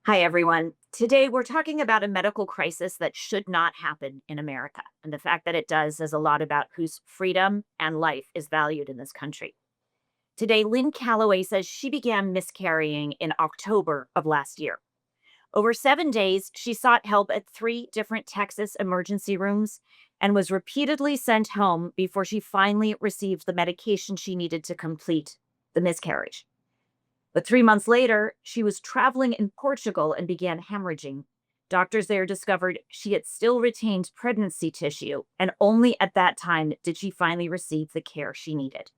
Hi, everyone. Today, we're talking about a medical crisis that should not happen in America. And the fact that it does says a lot about whose freedom and life is valued in this country. Today, Lynn Callaway says she began miscarrying in October of last year. Over 7 days, she sought help at three different Texas emergency rooms and was repeatedly sent home before she finally received the medication she needed to complete the miscarriage. But 3 months later, she was traveling in Portugal and began hemorrhaging. Doctors there discovered she had still retained pregnancy tissue, and only at that time did she finally receive the care she needed.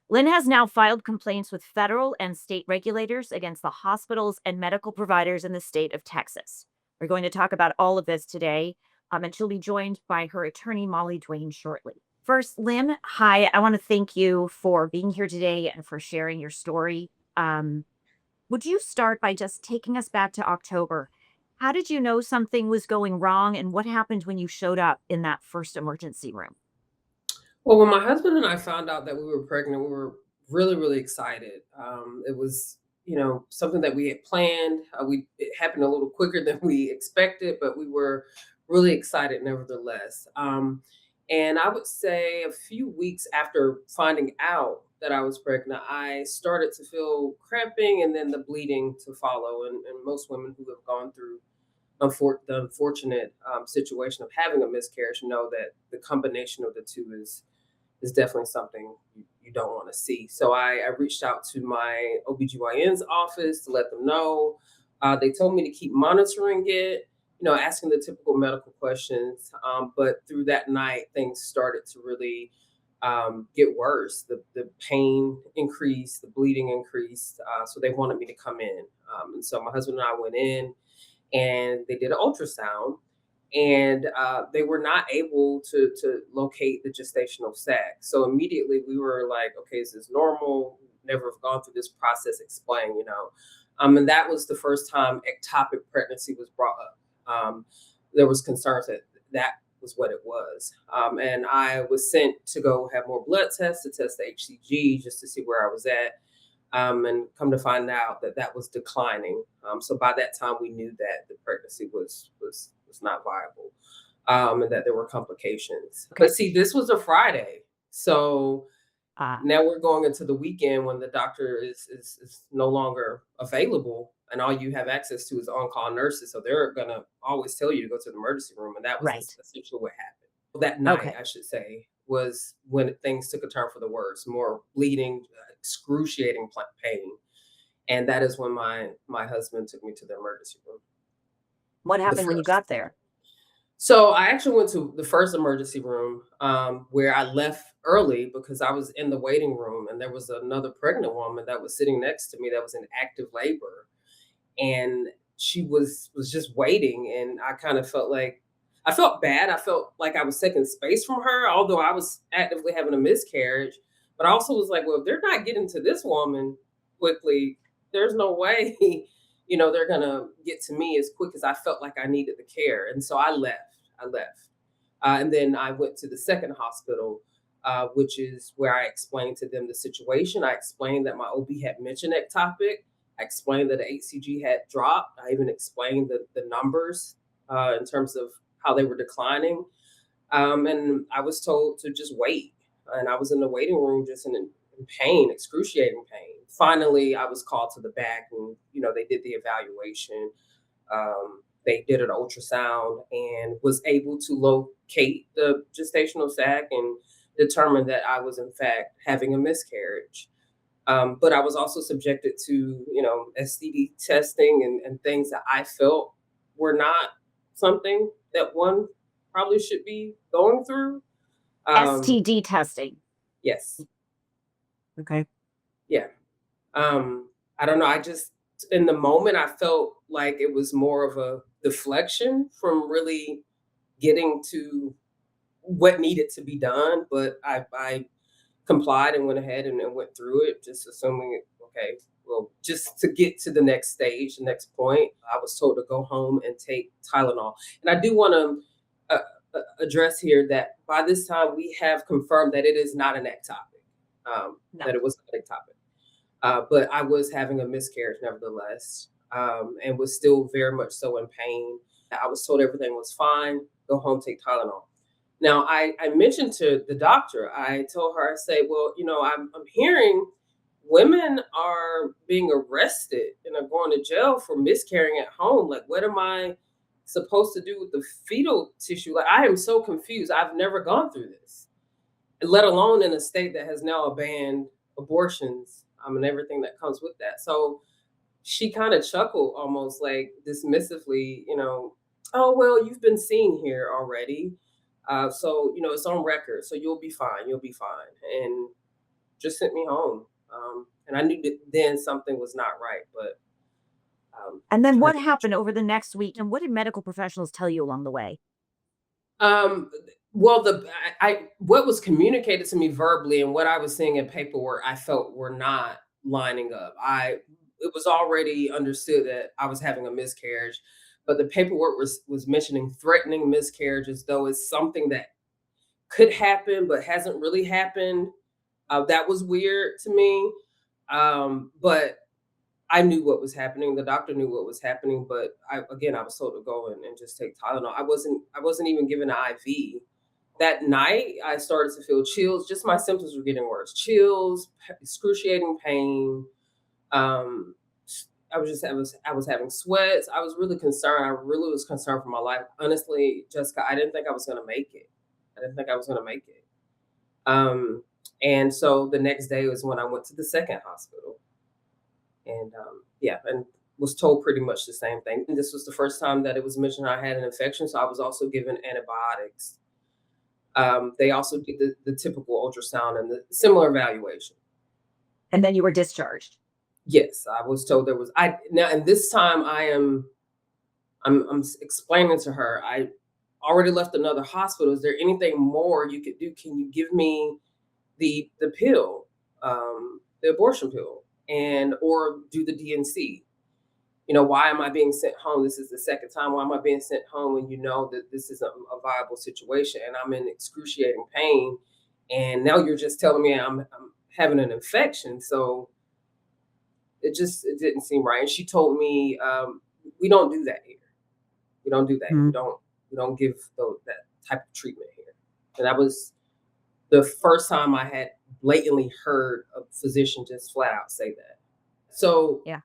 Lynn has now filed complaints with federal and state regulators against the hospitals and medical providers in the state of Texas. We're going to talk about all of this today, and she'll be joined by her attorney, Molly Duane, shortly. First, Lynn, hi. I want to thank you for being here today and for sharing your story. Um, would you start by just taking us back to October? How did you know something was going wrong, and what happened when you showed up in that first emergency room? Well, when my husband and I found out that we were pregnant, we were really, really excited. It was, something that we had planned. It happened a little quicker than we expected, but we were really excited nevertheless. And I would say a few weeks after finding out that I was pregnant, I started to feel cramping and then the bleeding to follow. And most women who have gone through the unfortunate situation of having a miscarriage know that the combination of the two is definitely something you don't want to see. So I reached out to my OBGYN's office to let them know. They told me to keep monitoring it, asking the typical medical questions. But through that night, things started to really get worse. The pain increased, the bleeding increased. So they wanted me to come in. And so my husband and I went in and they did an ultrasound and they were not able to locate the gestational sac. So immediately we were like, okay, is this normal? Never have gone through this process. Explain. And that was the first time ectopic pregnancy was brought up. There was concerns that that was what it was, and I was sent to go have more blood tests to test the HCG just to see where I was at. And come to find out that that was declining. So by that time, we knew that the pregnancy was not viable, and that there were complications. Okay. But see, this was a Friday, so Uh, now we're going into the weekend when the doctor is no longer available, and all you have access to is on-call nurses. So they're gonna always tell you to go to the emergency room, and that was right. essentially what happened. That night, Okay. I should say, was when things took a turn for the worse. More bleeding, excruciating pain, and that is when my husband took me to the emergency room. What The happened when you first. got there? So I actually went to the first emergency room, where I left early because I was in the waiting room, and there was another pregnant woman that was sitting next to me that was in active labor, and she was just waiting, and I kind of felt like I felt bad. I felt like I was taking space from her, although I was actively having a miscarriage. But I also was like, well, if they're not getting to this woman quickly, there's no way, they're gonna get to me as quick as I felt like I needed the care. And so I left. And then I went to the second hospital, which is where I explained to them the situation. I explained that my OB had mentioned ectopic. I explained that the HCG had dropped. I even explained the numbers in terms of how they were declining. And I was told to just wait. And I was in the waiting room just in pain, excruciating pain. Finally, I was called to the back and, they did the evaluation. They did an ultrasound and was able to locate the gestational sac and determine that I was, in fact, having a miscarriage. But I was also subjected to, STD testing and things that I felt were not something that one probably should be going through. Um, STD testing. yes, Okay. yeah. I don't know. I just in the moment I felt like it was more of a deflection from really getting to what needed to be done, but I complied and went ahead and went through it, just assuming, okay, well, just to get to the next stage, the next point, I was told to go home and take Tylenol. And I do want to address here that by this time we have confirmed that it is not an ectopic, No. that it was not ectopic. But I was having a miscarriage nevertheless. and was still very much so in pain. I was told everything was fine. Go home, take Tylenol. Now, I mentioned to the doctor, I told her, I say, well, I'm hearing women are being arrested and are going to jail for miscarrying at home. Like, what am I supposed to do with the fetal tissue? Like, I am so confused. I've never gone through this, let alone in a state that has now banned abortions, and everything that comes with that. So she kind of chuckled almost like dismissively, oh, well, you've been seen here already. So, it's on record. So you'll be fine. You'll be fine. And just sent me home. And I knew that then something was not right, but And then trying what to happened over the next week? And what did medical professionals tell you along the way? Um, well, I what was communicated to me verbally and what I was seeing in paperwork, I felt were not lining up. It was already understood that I was having a miscarriage, but the paperwork was mentioning threatening miscarriage as though it's something that could happen but hasn't really happened. That was weird to me. But I knew what was happening. The doctor knew what was happening, but I was told to go and just take Tylenol. I wasn't even given an IV. That night, I started to feel chills. Just my symptoms were getting worse. Chills, excruciating pain. Um, I was having sweats. I was really concerned. I really was concerned for my life. Honestly, Jessica, I didn't think I was going to make it. I didn't think I was going to make it. Um, and so the next day was when I went to the second hospital, and yeah, and was told pretty much the same thing. And this was the first time that it was mentioned I had an infection, so I was also given antibiotics. They also did the typical ultrasound and the similar evaluation. And then you were discharged. Yes, I was told there was I now, and this time I'm explaining to her, I already left another hospital. Is there anything more you could do? Can you give me the pill, the abortion pill, and or do the DNC? Why am I being sent home? This is the second time. Why am I being sent home when you know that this isn't a viable situation and I'm in excruciating pain? And now you're just telling me I'm having an infection. So it didn't seem right. And she told me, we don't do that here. We don't do that. Mhm. We don't give that type of treatment here. And that was the first time I had blatantly heard a physician just flat out say that. So, Yeah.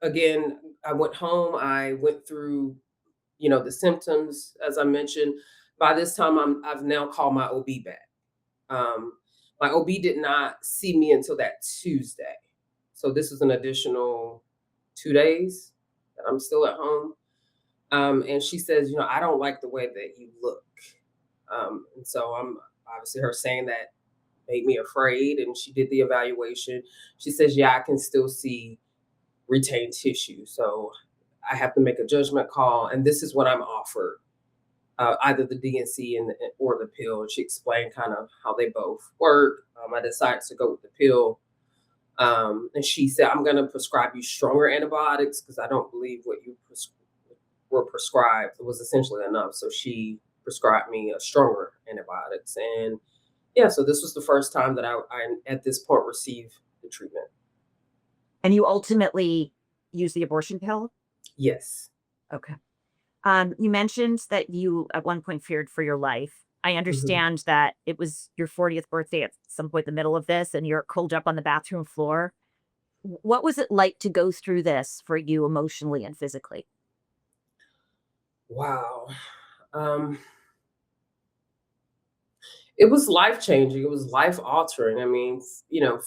again, I went home. I went through, the symptoms as I mentioned. By this time, I've now called my OB back. My OB did not see me until that Tuesday, so this is an additional 2 days that I'm still at home. And she says, I don't like the way that you look. And so I'm obviously her saying that made me afraid. And she did the evaluation. She says, yeah, I can still see retained tissue. So I have to make a judgment call. And this is what I'm offered, either the DNC or the pill. And she explained kind of how they both work. I decided to go with the pill. And she said, I'm going to prescribe you stronger antibiotics because I don't believe what you were prescribed was essentially enough. So she prescribed me a stronger antibiotics. And yeah, so this was the first time that I at this point received the treatment. And you ultimately used the abortion pill? Yes. Okay. You mentioned that you at one point feared for your life. I Mhm. understand that it was your 40th birthday at some point in the middle of this, and you're curled up on the bathroom floor. What was it like to go through this for you emotionally and physically? Wow. Um, it was life changing. It was life altering. I mean,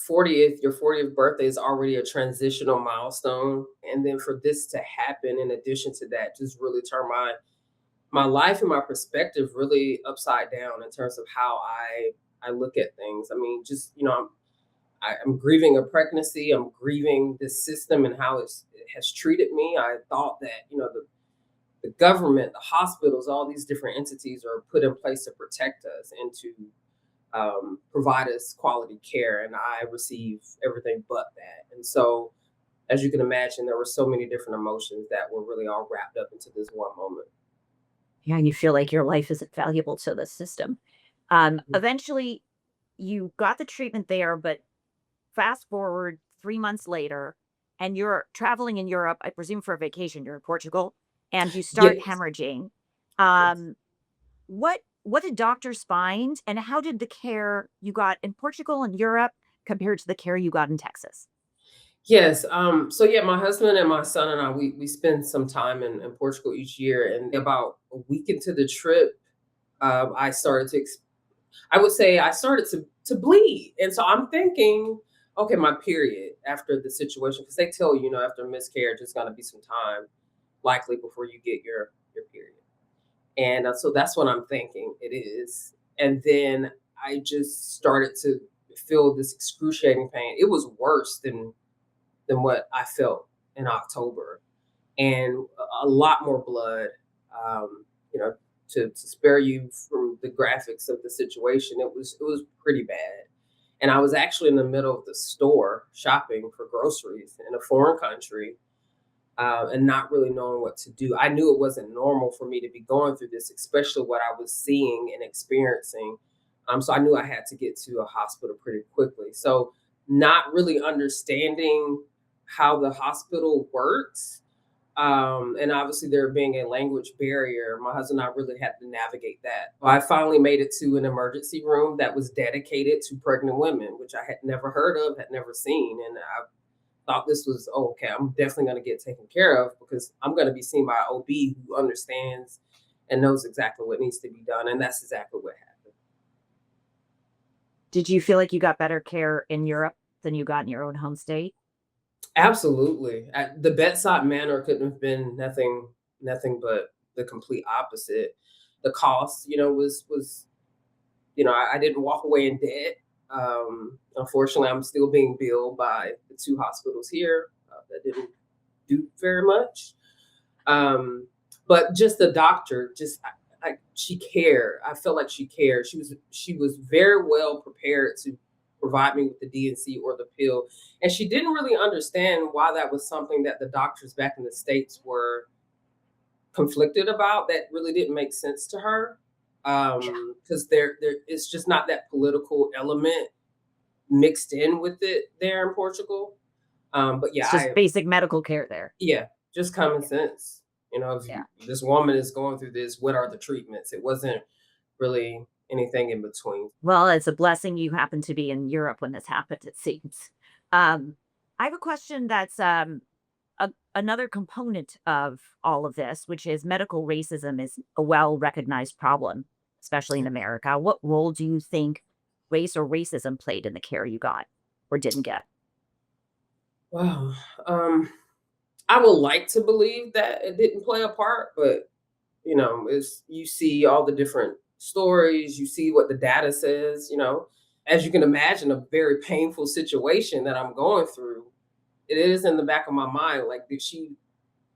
40th birthday is already a transitional milestone. And then for this to happen, in addition to that, just really turn my life and my perspective really upside down in terms of how I look at things. I mean, just I'm grieving a pregnancy. I'm grieving this system and how it has treated me. I thought that the government, the hospitals, all these different entities are put in place to protect us and to provide us quality care, and I receive everything but that. And so, as you can imagine, there were so many different emotions that were really all wrapped up into this one moment. Yeah, and you feel like your life isn't valuable to the system. Mhm. Eventually, you got the treatment there, but fast forward 3 months later, and you're traveling in Europe, I presume for a vacation, you're in Portugal, and you start Yes. hemorrhaging. Yes. Um, what did doctors find, and how did the care you got in Portugal and Europe compared to the care you got in Texas? Yes. So yeah, my husband and my son and I, we spend some time in Portugal each year. And about a week into the trip, I started to I would say I started to bleed. And so I'm thinking, okay, my period after the situation, because they tell you, after a miscarriage, it's gonna be some time likely before you get your period. And so that's what I'm thinking it is. And then I just started to feel this excruciating pain. It was worse than what I felt in October, and a lot more blood. Um, you know, to spare you from the graphics of the situation, it was pretty bad. And I was actually in the middle of the store shopping for groceries in a foreign country, and not really knowing what to do. I knew it wasn't normal for me to be going through this, especially what I was seeing and experiencing. So I knew I had to get to a hospital pretty quickly. So not really understanding how the hospital works, and obviously there being a language barrier, my husband and I really had to navigate that. I finally made it to an emergency room that was dedicated to pregnant women, which I had never heard of, had never seen, and I thought this was, oh, okay, I'm definitely going to get taken care of because I'm going to be seen by an OB who understands and knows exactly what needs to be done. And that's exactly what happened. Did you feel like you got better care in Europe than you got in your own home state? Absolutely. The bedside manner couldn't have been nothing but the complete opposite. The cost, I didn't walk away in debt. Unfortunately, I'm still being billed by the two hospitals here that didn't do very much. But just the doctor, she cared. I felt like she cared. She was very well prepared to provide me with the DNC or the pill, and she didn't really understand why that was something that the doctors back in the states were conflicted about. That really didn't make sense to her, Yeah. because there it's just not that political element mixed in with it there in Portugal. But yeah, It's just basic medical care there. yeah, just common Yeah. sense. If Yeah. this woman is going through this, what are the treatments? It wasn't really anything in between. Well, it's a blessing you happened to be in Europe when this happened, it seems. Um, I have a question that's another component of all of this, which is medical racism is a well recognized problem, especially in America. What role do you think race or racism played in the care you got or didn't get? Wow. Um, I would like to believe that it didn't play a part, but it's you see all the different stories, you see what the data says. As you can imagine, a very painful situation that I'm going through. It is in the back of my mind. Like, did she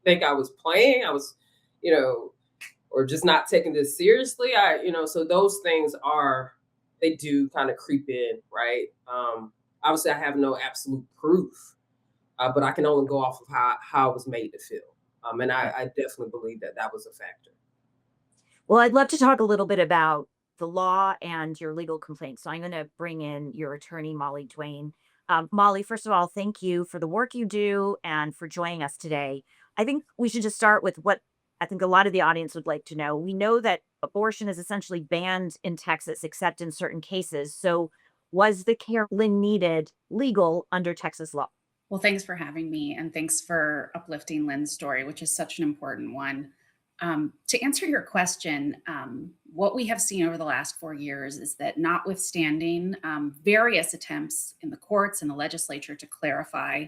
think I was playing? I was, you know, or just not taking this seriously. So those things they do kind of creep in, right? Obviously, I have no absolute proof, but I can only go off of how I was made to feel. And Yeah. I definitely believe that that was a factor. Well, I'd love to talk a little bit about the law and your legal complaints. So I'm going to bring in your attorney, Molly Dwayne. Molly, first of all, thank you for the work you do and for joining us today. I think we should just start with what I think a lot of the audience would like to know. We know that abortion is essentially banned in Texas, except in certain cases. So, was the care Lynn needed legal under Texas law? Well, thanks for having me, and thanks for uplifting Lynn's story, which is such an important one. To answer your question, what we have seen over the last 4 years is that, notwithstanding various attempts in the courts and the legislature to clarify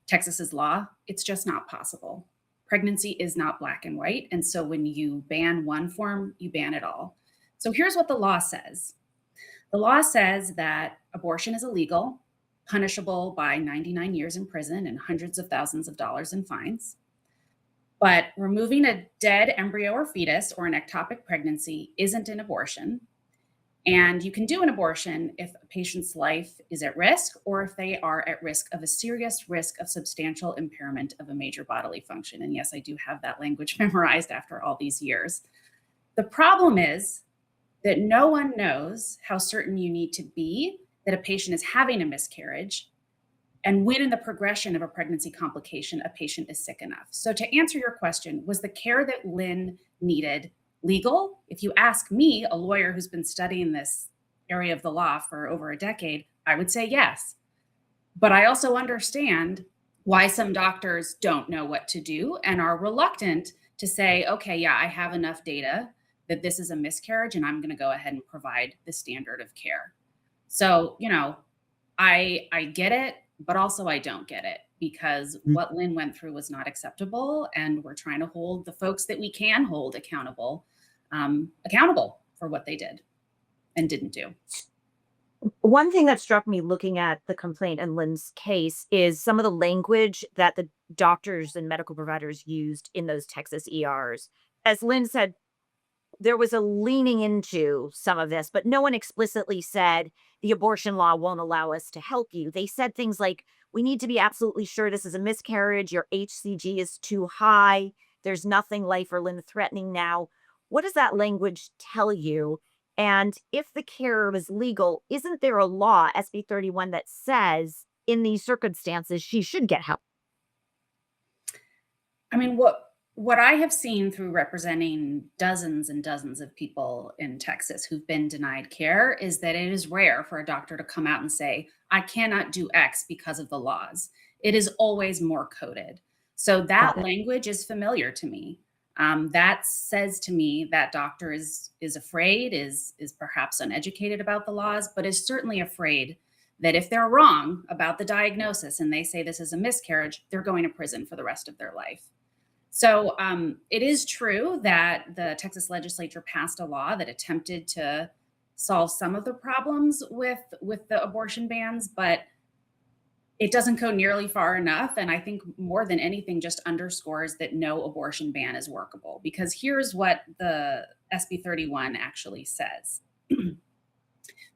Texas's law, it's just not possible. Pregnancy is not black and white. And so when you ban one form, you ban it all. So here's what the law says: the law says that abortion is illegal, punishable by 99 years in prison and hundreds of thousands of dollars in fines. But removing a dead embryo or fetus or an ectopic pregnancy isn't an abortion. And you can do an abortion if a patient's life is at risk or if they are at risk of a serious risk of substantial impairment of a major bodily function. And yes, I do have that language memorized after all these years. The problem is that no one knows how certain you need to be that a patient is having a miscarriage and when in the progression of a pregnancy complication, a patient is sick enough. So to answer your question, was the care that Lynn needed legal? If you ask me, a lawyer who's been studying this area of the law for over a decade, I would say yes. But I also understand why some doctors don't know what to do and are reluctant to say, okay, yeah, I have enough data that this is a miscarriage and I'm going to go ahead and provide the standard of care. So, I get it, but also I don't get it, because what Lynn went through was not acceptable, and we're trying to hold the folks that we can hold accountable for what they did and didn't do. One thing that struck me looking at the complaint and Lynn's case is some of the language that the doctors and medical providers used in those Texas ERs. As Lynn said, there was a leaning into some of this, but no one explicitly said the abortion law won't allow us to help you. They said things like, we need to be absolutely sure this is a miscarriage. Your HCG is too high. There's nothing life or limb threatening now. What does that language tell you? And if the care was legal, isn't there a law, SB 31, that says in these circumstances she should get help? I mean, what I have seen through representing dozens and dozens of people in Texas who've been denied care is that it is rare for a doctor to come out and say, I cannot do X because of the laws. It is always more coded. So that Got it. language is familiar to me. That says to me that doctor is afraid, is perhaps uneducated about the laws, but is certainly afraid that if they're wrong about the diagnosis and they say this is a miscarriage, they're going to prison for the rest of their life. So it is true that the Texas legislature passed a law that attempted to solve some of the problems with the abortion bans, but it doesn't go nearly far enough. And I think more than anything just underscores that no abortion ban is workable, because here's what the SB 31 actually says.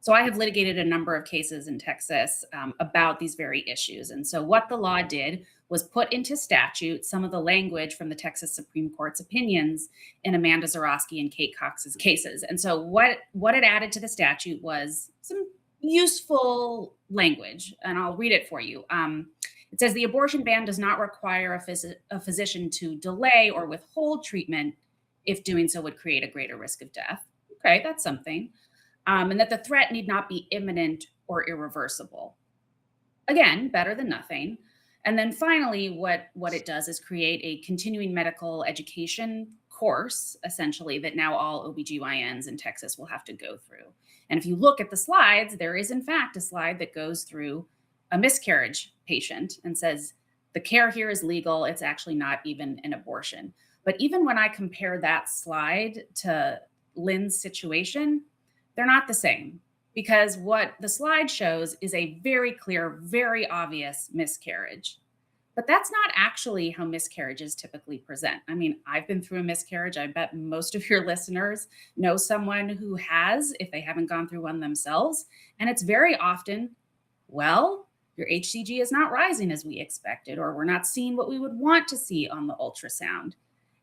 So I have litigated a number of cases in Texas about these very issues. And so what the law did was put into statute some of the language from the Texas Supreme Court's opinions in Amanda Zarowski and Kate Cox's cases. And so what it added to the statute was some useful language, and I'll read it for you. It says the abortion ban does not require a physician to delay or withhold treatment if doing so would create a greater risk of death. Okay, that's something. And that the threat need not be imminent or irreversible. Again, better than nothing. And then finally, what it does is create a continuing medical education course, essentially, that now all OBGYNs in Texas will have to go through. And if you look at the slides, there is in fact a slide that goes through a miscarriage patient and says, the care here is legal. It's actually not even an abortion. But even when I compare that slide to Lynn's situation, they're not the same, because what the slide shows is a very clear, very obvious miscarriage. But that's not actually how miscarriages typically present. I mean, I've been through a miscarriage. I bet most of your listeners know someone who has, if they haven't gone through one themselves. And it's very often, well, your HCG is not rising as we expected, or we're not seeing what we would want to see on the ultrasound.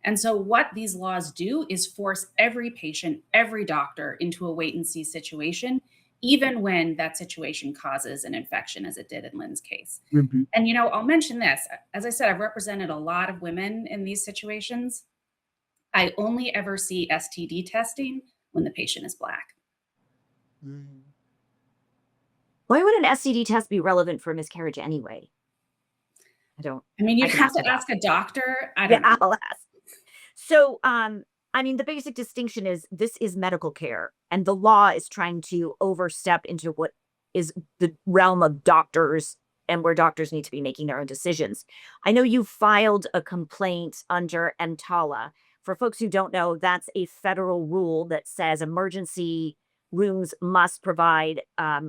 And so what these laws do is force every patient, every doctor into a wait and see situation, even when that situation causes an infection, as it did in Lynn's case. Mm-hmm. And, I'll mention this. As I said, I've represented a lot of women in these situations. I only ever see STD testing when the patient is Black. Why would an STD test be relevant for a miscarriage anyway? I mean, you'd can have ask to ask a doctor. I Yeah, don't know. I'll ask. So, the basic distinction is this is medical care, and the law is trying to overstep into what is the realm of doctors and where doctors need to be making their own decisions. I know you filed a complaint under EMTALA. For folks who don't know, that's a federal rule that says emergency rooms must provide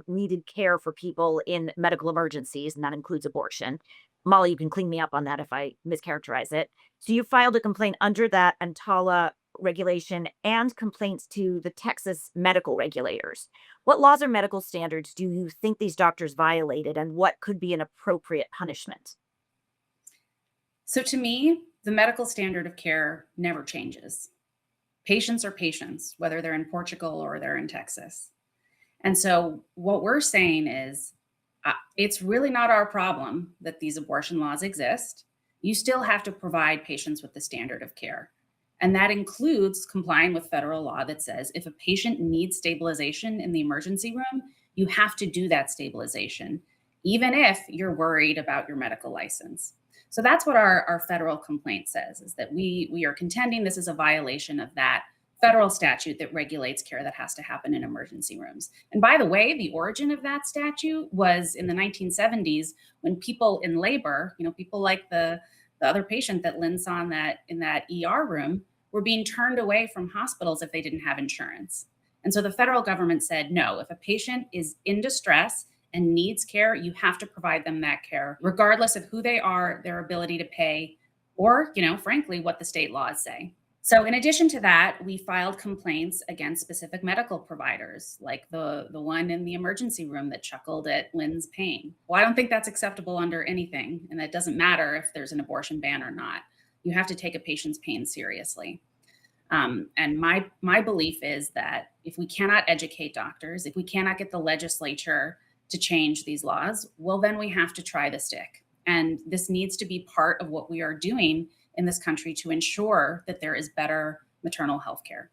needed care for people in medical emergencies, and that includes abortion. Molly, you can clean me up on that if I mischaracterize it. So you filed a complaint under that EMTALA regulation and complaints to the Texas medical regulators. What laws or medical standards do you think these doctors violated, and what could be an appropriate punishment? So to me, the medical standard of care never changes. Patients are patients, whether they're in Portugal or they're in Texas. And so what we're saying is, It's really not our problem that these abortion laws exist. You still have to provide patients with the standard of care. And that includes complying with federal law that says if a patient needs stabilization in the emergency room, you have to do that stabilization, even if you're worried about your medical license. So that's what our federal complaint says, is that we are contending this is a violation of that federal statute that regulates care that has to happen in emergency rooms. And by the way, the origin of that statute was in the 1970s when people in labor, people like the other patient that Lynn saw in that ER room, were being turned away from hospitals if they didn't have insurance. And so the federal government said, no, if a patient is in distress and needs care, you have to provide them that care, regardless of who they are, their ability to pay, or, frankly, what the state laws say. So in addition to that, we filed complaints against specific medical providers, like the one in the emergency room that chuckled at Lynn's pain. Well, I don't think that's acceptable under anything, and it doesn't matter if there's an abortion ban or not. You have to take a patient's pain seriously. And my belief is that if we cannot educate doctors, if we cannot get the legislature to change these laws, well, then we have to try the stick. And this needs to be part of what we are doing in this country to ensure that there is better maternal health care.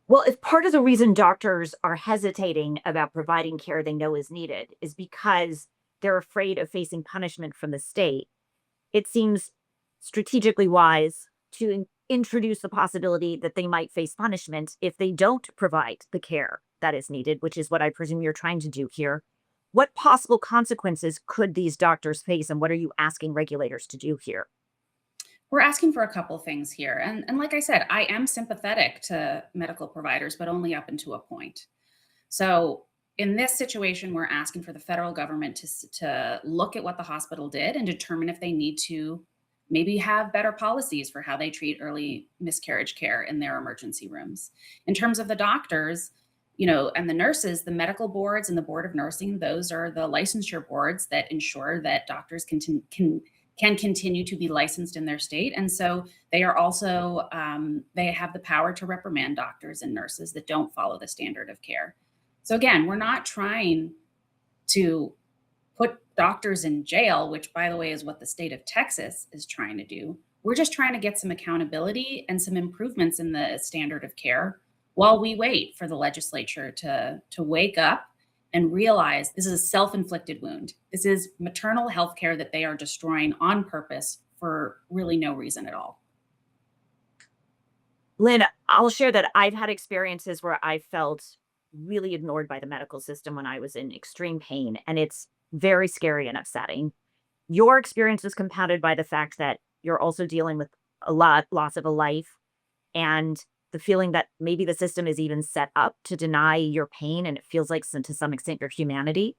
Well, if part of the reason doctors are hesitating about providing care they know is needed is because they're afraid of facing punishment from the state, it seems strategically wise to introduce the possibility that they might face punishment if they don't provide the care that is needed, which is what I presume you're trying to do here. What possible consequences could these doctors face, and what are you asking regulators to do here? We're asking for a couple things here. And like I said, I am sympathetic to medical providers, but only up until a point. So in this situation, we're asking for the federal government to look at what the hospital did and determine if they need to maybe have better policies for how they treat early miscarriage care in their emergency rooms. In terms of the doctors, and the nurses, the medical boards and the board of nursing, those are the licensure boards that ensure that doctors can continue to be licensed in their state. And so they are also, they have the power to reprimand doctors and nurses that don't follow the standard of care. So again, we're not trying to put doctors in jail, which by the way is what the state of Texas is trying to do. We're just trying to get some accountability and some improvements in the standard of care while we wait for the legislature to wake up and realize this is a self-inflicted wound. This is maternal health care that they are destroying on purpose for really no reason at all. Lynn, I'll share that I've had experiences where I felt really ignored by the medical system when I was in extreme pain, and it's very scary and upsetting. Your experience was compounded by the fact that you're also dealing with a loss of a life, and the feeling that maybe the system is even set up to deny your pain, and it feels like to some extent your humanity.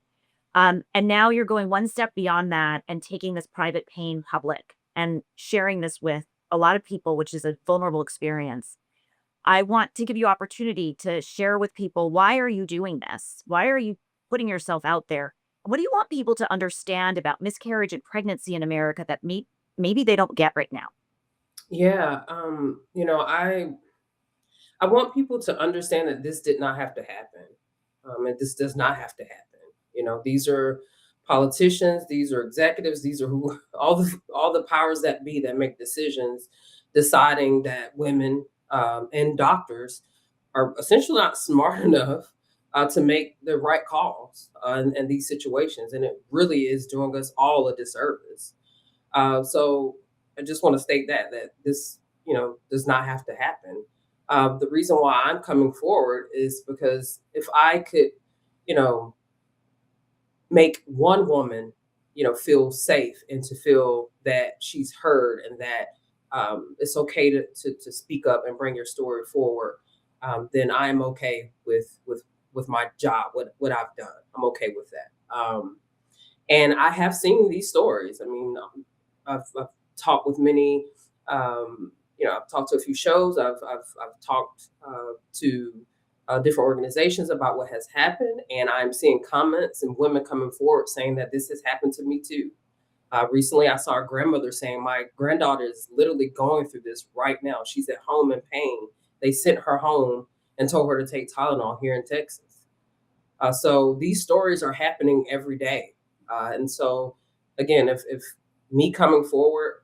And now you're going one step beyond that and taking this private pain public and sharing this with a lot of people, which is a vulnerable experience. I want to give you opportunity to share with people, why are you doing this? Why are you putting yourself out there? What do you want people to understand about miscarriage and pregnancy in America that maybe they don't get right now? Yeah, I want people to understand that this did not have to happen, and this does not have to happen. These are politicians, these are executives, these are who all the powers that be that make decisions, deciding that women and doctors are essentially not smart enough to make the right calls in these situations, and it really is doing us all a disservice. So I just want to state that this does not have to happen. The reason why I'm coming forward is because if I could, you know, make one woman, feel safe and to feel that she's heard and that it's okay to speak up and bring your story forward, then I am okay with my job, what I've done. I'm okay with that. And I have seen these stories. I mean, I've talked with many. I've talked to a few shows. I've talked to different organizations about what has happened, and I'm seeing comments and women coming forward saying that this has happened to me too. Recently, I saw a grandmother saying, "My granddaughter is literally going through this right now. She's at home in pain. They sent her home and told her to take Tylenol here in Texas." So these stories are happening every day. And so, again, if me coming forward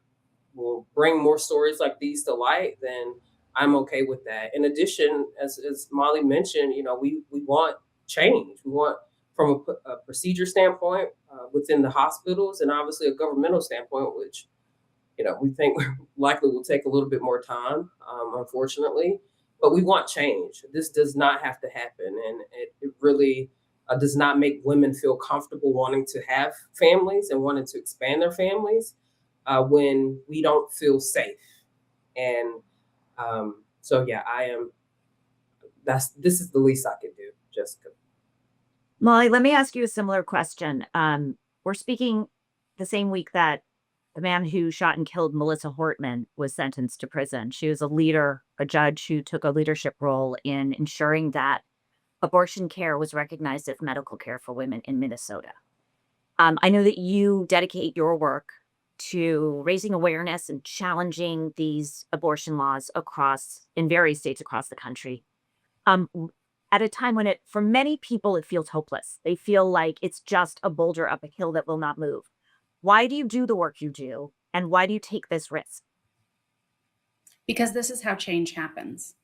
will bring more stories like these to light, then I'm okay with that. In addition, as Molly mentioned, we want change. We want from a procedure standpoint within the hospitals, and obviously a governmental standpoint, which we think likely will take a little bit more time, unfortunately. But we want change. This does not have to happen, and it really does not make women feel comfortable wanting to have families and wanting to expand their families when we don't feel safe. And so, yeah, I am. This is the least I could do, Jessica. Molly, let me ask you a similar question. We're speaking the same week that the man who shot and killed Melissa Hortman was sentenced to prison. She was a leader, a judge who took a leadership role in ensuring that abortion care was recognized as medical care for women in Minnesota. I know that you dedicate your work to raising awareness and challenging these abortion laws in various states across the country. At a time when for many people, it feels hopeless. They feel like it's just a boulder up a hill that will not move. Why do you do the work you do? And why do you take this risk? Because this is how change happens.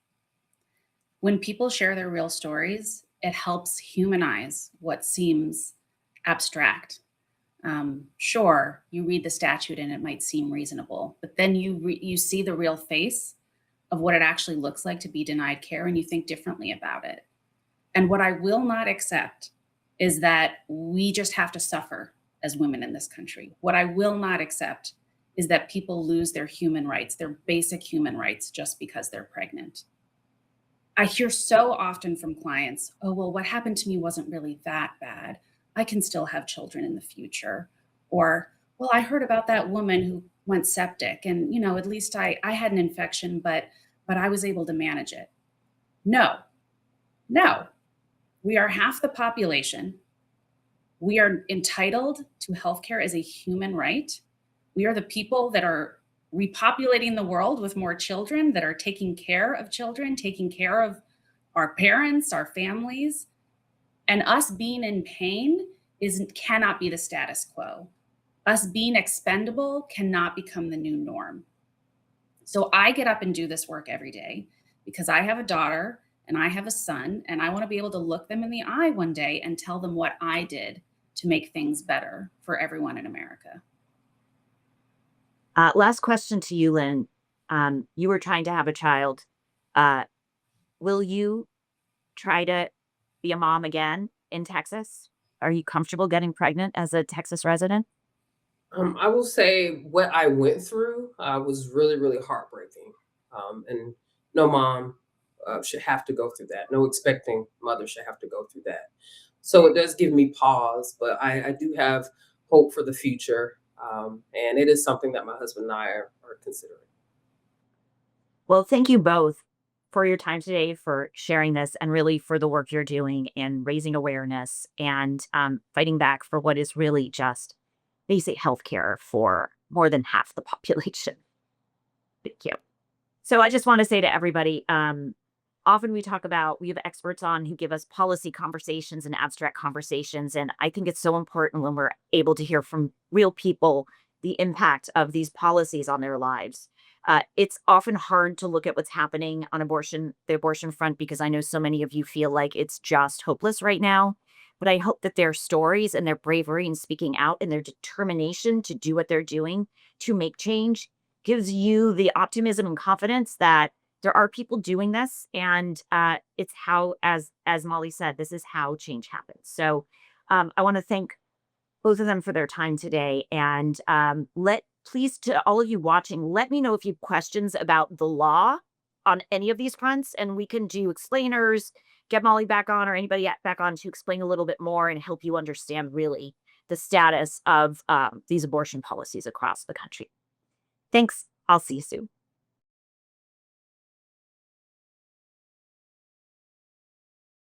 When people share their real stories, it helps humanize what seems abstract. Sure, you read the statute and it might seem reasonable, but then you see the real face of what it actually looks like to be denied care, and you think differently about it. And what I will not accept is that we just have to suffer as women in this country. What I will not accept is that people lose their human rights, their basic human rights, just because they're pregnant. I hear so often from clients, oh, well, what happened to me wasn't really that bad. I can still have children in the future. Or, well, I heard about that woman who went septic and, at least I had an infection, but I was able to manage it. No, we are half the population. We are entitled to healthcare as a human right. We are the people that are repopulating the world with more children, that are taking care of children, taking care of our parents, our families. And us being in pain cannot be the status quo. Us being expendable cannot become the new norm. So I get up and do this work every day because I have a daughter and I have a son, and I want to be able to look them in the eye one day and tell them what I did to make things better for everyone in America. Last question to you, Lynn. You were trying to have a child. Will you try to be a mom again in Texas? Are you comfortable getting pregnant as a Texas resident? I will say what I went through was really, really heartbreaking. And no mom should have to go through that. No expecting mother should have to go through that. So it does give me pause, but I do have hope for the future. And it is something that my husband and I are considering. Well, thank you both for your time today, for sharing this, and really for the work you're doing and raising awareness and fighting back for what is really just basic health care for more than half the population. Thank you. So I just want to say to everybody, often we have experts on who give us policy conversations and abstract conversations. And I think it's so important when we're able to hear from real people the impact of these policies on their lives. It's often hard to look at what's happening on the abortion front, because I know so many of you feel like it's just hopeless right now. But I hope that their stories and their bravery in speaking out and their determination to do what they're doing to make change gives you the optimism and confidence that there are people doing this. And it's how, as Molly said, this is how change happens. So I want to thank both of them for their time today. And please, to all of you watching, let me know if you have questions about the law on any of these fronts, and we can do explainers, get Molly back on or anybody back on to explain a little bit more and help you understand really the status of these abortion policies across the country. Thanks. I'll see you soon.